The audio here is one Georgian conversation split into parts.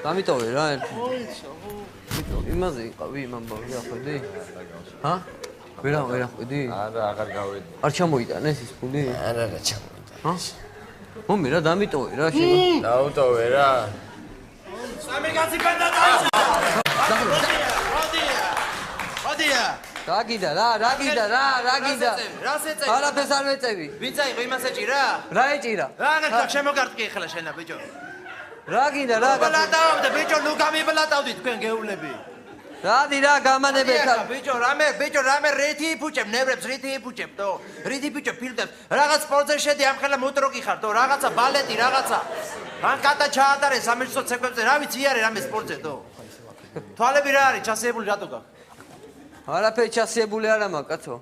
გამიტოვე რა ერთი. იმაზე იყავი იმან ბავშვი ახვედი? ჰა? ვერა ხვედი? არა, აღარ გავედი. არ ჩამოიტანეს ის ფული? არა, ჩამოიტანეს. ჰა? მომი რა დამიტოვე რა შენ. დაუტოვე რა. სამი კაცი პენდა დაიწყო. მოდია. რა გინდა რა გინდა. რას ეწევი? არაფერს არ მეწევი. ვინ წაიღო იმას ეჭირა? რა ეჭირა? რა შემოგარტყი ახლა შენა ბიჭო. რა გინდა რა ბლატავდა ბიჭო, ნუ გამიბლატავდი თქვენ გეულები. რადი რა გამანებეთა ბიჭო, რამე რითი იფუჭებ, ნევრებს რითი იფუჭებ, თო? რითი ბიჭო ფილდებს. რაღაც სპორტზე შედი, ამ ხელა მოტროკი ხარ, თო? რაღაცა ბალეტი, რაღაცა. ან კატა ჩაატარე სამეცნიერო ცეკვებზე, რა ვიცი არე რამე სპორტზე, თო? თვალები რა არის, ჩასიებული რატო გაქვს? არაფერი ჩასიებული არა მაქვს, კაცო.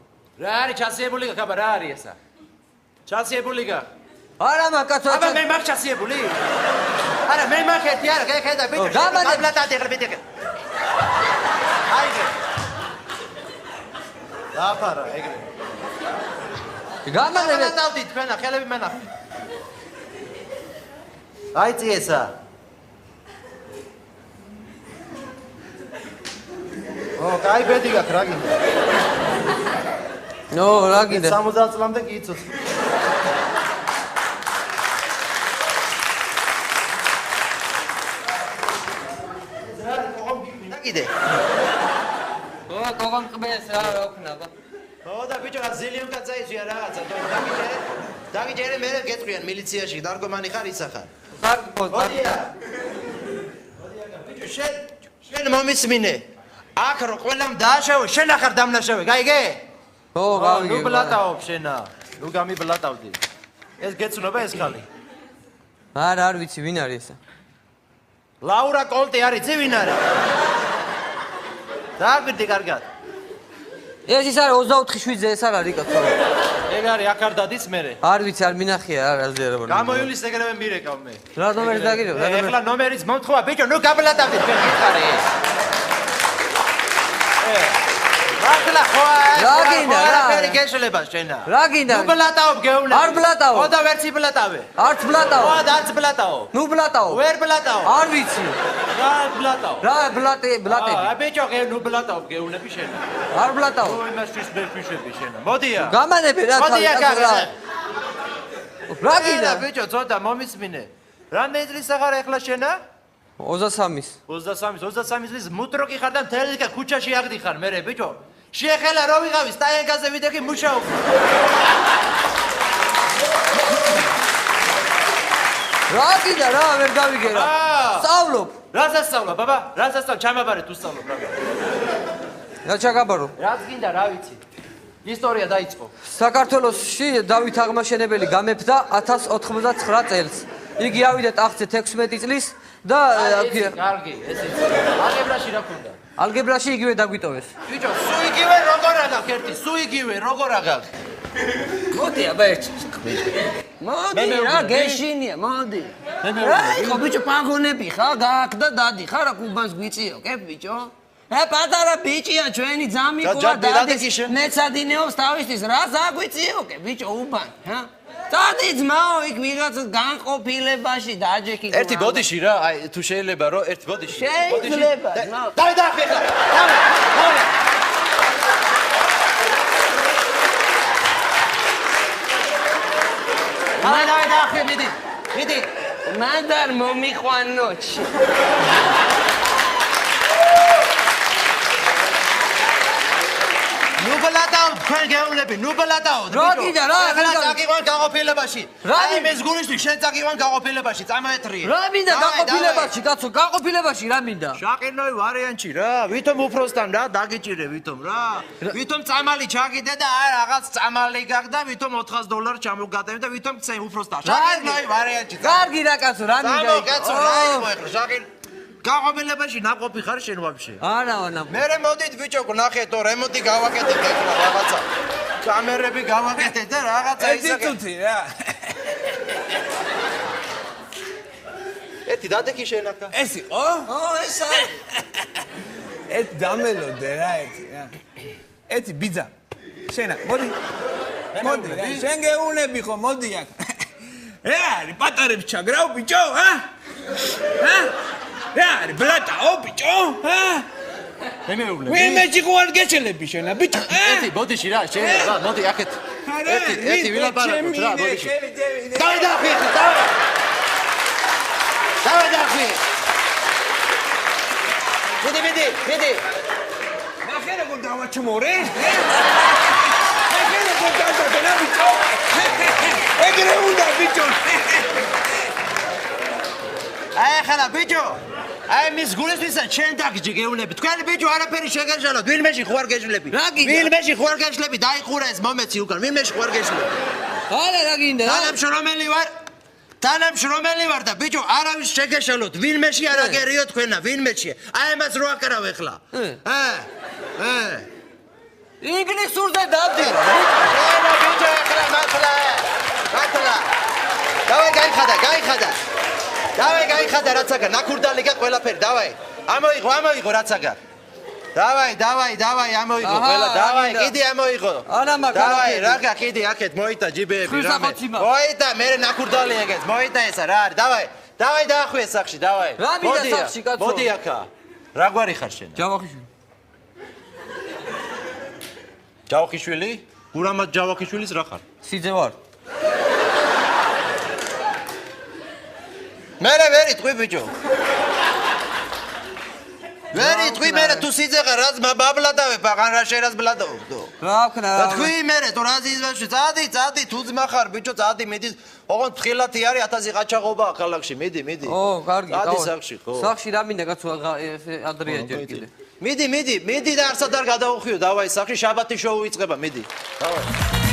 რა არის ჩასიებული გაქვს, აბა რა არის ესა? ჩასიებული გაქვს. არა მაქვს, კაცო. აბა მე მაქვს ჩასიებული? არა, მე მაქვს ერთი, არა, ხედა ბიჭო. გამბლატად ეხლა ბიჭო. აიგე. დაფარა, ეგრე. გამანებე. დავდი თქვენა, ხელები მენახე. აი წიესა. კაი ბედი გაქვს, რა გინდა? ნო, რა გინდა? 70 წლამდე კი იცოც. კიდე. კოგამ ყბეს რა ვქნა ბა. და ბიჭო, ზილიონ კაცაიცია რაღაცა, დაგიჯერე მე გეტყვიან მილიციაში, დარგომანი ხარ ისახარ. მოდია. ბიჭო, შენ მომისმინე. აქ რო ყველამ დააშავო, შენ ახარ დამნაშავე, გაიგე? ხო, გავიგე. ნუ ბლატაობ შენა. ნუ გამიბლატავდი. ეს გეცნობა ეს ხალი. არ ვიცი ვინ არის ესა. ლაურა კოლტი არის, ძი ვინ არის? დააგვირდი კარგად. ეს ის არის 24/7-ზე ეს არ არის კაცო. ეგ არის აქ არ დადის მერე. არ ვიცი, არ მინახია რა ზერა. გამოივლის ეგრევე მირეკავ მე. რა ნომერი დაგირებ? ეხლა ნომერიც მომთხოვა, ბიჭო, ნუ გაბლატავდი თქვენ გითხარი ეს. ახლა ხო რა გინდა რა? ფერი გეშლება შენა. რა გინდა? ნუ ბლატაობ გეუნე. არ ბლატაო. ხო და ვერც იბლატავე. არც ბლატაო. ხო და არც ბლატაო. ნუ ბლატაო. ვერ ბლატაო. არ ვიცი. რა ბლატაო? რა ბლატები? ბიჭო, ნუ ბლატაობ გეუნები შენა. არ ბლატაო. ო იმასთვის ვერ ფიშები შენა. მოდია. გამანები რა მოდია კაცო. რა გინდა? ბიჭო, ცოტა მომისმინე. რამდენი წლის აღარ ეხლა შენა? 23-ის. 23 წლის მუტროკი ხარ და მთელი ქუჩაში აგდიხარ მერე ბიჭო. შეეხელა რო ვიღავი სტაენგაზე ვიდექი მუშაობ. რა გინდა რა ვერ გავიგე რა. სწავლობ. რა სასწავლა ბაბა? რა სასწავლ ჩამაბარე თუ სწავლობ რა. რა ჩაგაბარო? რაც გინდა რა ვიცი. ისტორია დაიწყო. საქართველოსში დავით აღმაშენებელი გამეფდა 1099 წელს. იგი ავიდა ტახტზე 16 წლის და კარგი, ეს იცი. ალგებრაში რა ქონდა? ალგებრაში იგივე დაგვიტოვეს. ბიჭო, სუ იგივე როგორ აგაქვს ერთი, სუ იგივე როგორ აგაქვს? მოდი აბა ერთი. მოდი რა გეშინია, მოდი. რა იყო ბიჭო პაგონები ხა, გააკდა დადი, ხარ აქ უბანს გვიწიო, კე ბიჭო? პატარა ბიჭია ჩვენი ძამიკოა დადის. მეცადინეობს თავისთვის, რა ზაგვიწიო, კე ბიჭო უბან, ჰა? დადი ძმაო, იქ ვიღაცა განყოფილებაში დაჯექი. ერთი ბოდიში რა, აი თუ შეიძლება რომ ერთი ბოდიში. შეიძლება, ძმაო. დავი ხა. დავი. დავი, მიდი. მანდარ მომიყვანოჩი. ნუ ბლატაო, თქვენ გეულები, ნუ ბლატაო. რა გინდა რა? ახლა წაგიყვან გაყოფილებაში. აი მე ზგურის შენ წაგიყვან გაყოფილებაში, წამოეთრიე. რა მინდა გაყოფილებაში, კაცო, გაყოფილებაში რა მინდა? შაყინოი ვარიანტში რა, ვითომ უფროსთან რა დაგიჭირე ვითომ რა. ვითომ წამალი ჩაგიდე და აი რაღაც წამალი გაგდა, ვითომ $400 ჩამოგატევი და ვითომ წე უფროსთან. შაყინოი ვარიანტში. კარგი რა კაცო, რა მინდა? კაცო, რა იყო ახლა შაყინ გაყოფილებაში ნაყოფი ხარ შენ ვაფშე. არა. მერე მოდით ბიჭო, ნახეთო, რემონტი გავაკეთეთ ახლა რაღაცა. კამერები გავაკეთეთ და რაღაცა ისაკეთ. ეცუთი რა. ერთი დადექი შენ ახლა. ეს იყო? ეს არის. ეს დამელოდე რა ერთი რა. ერთი ბიძა. შენა, მოდი. მოდი, შენ გეუნები ხო, მოდი აქ. რა არის, პატარებს ჩაგრავ ბიჭო, ჰა? ჰა? რა არის ბლატაო ბიჭო? მე მეუბნები. ვინმეში ხوار გეჩელები შენა ბიჭო? ერთი ბოდიში რა, შეიძლება, მოდი აქეთ. ერთი ვილაპარაკოთ რა, ბოდიში. დავай დახვი, დავай. დავай დახვი. მიდი. ახლა გონ დავაჩმორე? ახლა გონ დავაჩმორე ბიჭო? ეგრე უნდა ბიჭო. ახლა ბიჭო აი მის გულისთვისა ჩვენ დაგიჯი გეუნები თქვენი ბიჭო არაფერი შეგეშალოთ ვინმეში ხوار გეშლები ვინმეში ხوار გეშლები დაიხურა ეს მომეცი უკან ვინმეში ხوار გეშლები არა რა გინდა თანამშრომელი ვარ და ბიჭო არავის შეგეშალოთ ვინმეში არ აგერიო თქვენა ვინმეში აი ამას რო აკრავ ახლა ინგლისურზე დავდი ენა ბიჭო ახლა მართლა დავай გაიხადა რაც აგარ ნაკურდალი გა ყველაფერი დავай ამოიღო რაც აგარ დავай ამოიღო ყველა დავай კიდე ამოიღო ანა მაგ დავай რაღა კიდე აქეთ მოიტა ჯიბეები რამე მოიტა მე ნაკურდალი ეგეთ მოიტა ესა რა არის დავай დაახვიე სახში დავай რა მინდა სახში კაცო მოდი აქა რა გვარი ხარ შენ ჯავახიშვილი გურამად ჯავახიშვილის რა ხარ სიძე ვარ მერე ვერი თქვი ბიჭო ვერი თქვი მერე თუ სიძეღა რაც ბაბლადავე ბაღან რა შენ რას ბლადავდო რა ვქნა და თქვი მერე თუ რა ზიზვაში წადი თუ ძმა ხარ ბიჭო წადი მიდი ოღონდ ფრთხილათი არის 1000 ყაჩაღობა ქალაქში მიდი ო კარგი წადი სახში ხო სახში რა მინდა კაცო ადრია ჯერ კიდე მიდი და არსად არ გადაუხიო დავაი სახში შაბათი შოუ იწყება მიდი დავაი